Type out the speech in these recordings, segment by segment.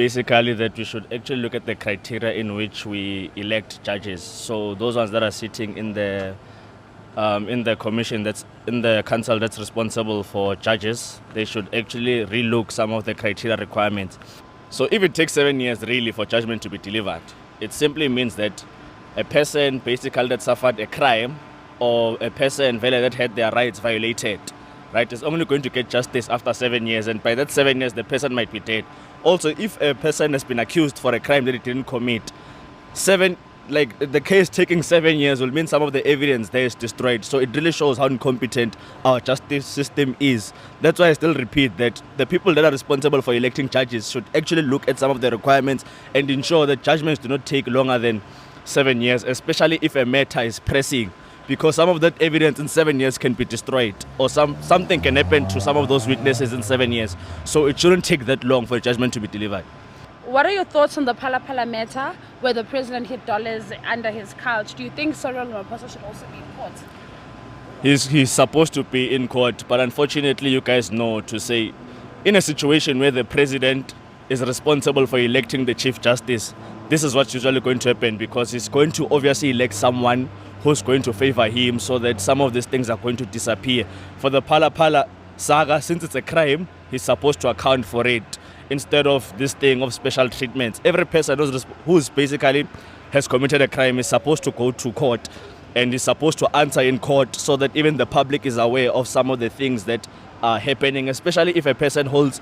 basically that we should actually look at the criteria in which we elect judges. So those ones that are sitting in the commission, that's in the council that's responsible for judges, they should actually relook some of the criteria requirements. So if it takes 7 years really for judgment to be delivered, it simply means that a person basically that suffered a crime or a person that had their rights violated, right, is only going to get justice after 7 years, and by that 7 years the person might be dead. Also, if a person has been accused for a crime that he didn't commit, the case taking 7 years will mean some of the evidence there is destroyed. So it really shows how incompetent our justice system is. That's why I still repeat that the people that are responsible for electing judges should actually look at some of the requirements and ensure that judgments do not take longer than 7 years, especially if a matter is pressing, because some of that evidence in 7 years can be destroyed, or something can happen to some of those witnesses in 7 years. So it shouldn't take that long for a judgment to be delivered. What are your thoughts on the Phala Phala matter where the president hid dollars under his couch? Do you think Cyril Ramaphosa should also be in court? He's supposed to be in court, but unfortunately you guys know to say, in a situation where the president is responsible for electing the Chief Justice, this is what's usually going to happen, because he's going to obviously elect someone who's going to favor him, so that some of these things are going to disappear. For the Phala Phala saga, since it's a crime, he's supposed to account for it instead of this thing of special treatments. Every person who's basically has committed a crime is supposed to go to court, and is supposed to answer in court, so that even the public is aware of some of the things that are happening, especially if a person holds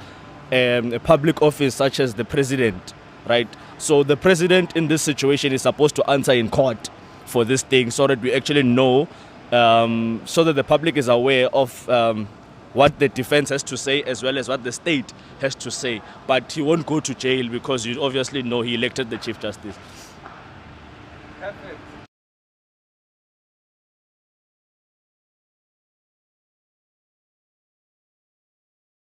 a public office such as the president, right? So the president in this situation is supposed to answer in court for this thing, so that we actually know, so that the public is aware of what the defense has to say as well as what the state has to say. But he won't go to jail, because you obviously know he elected the Chief Justice. Perfect.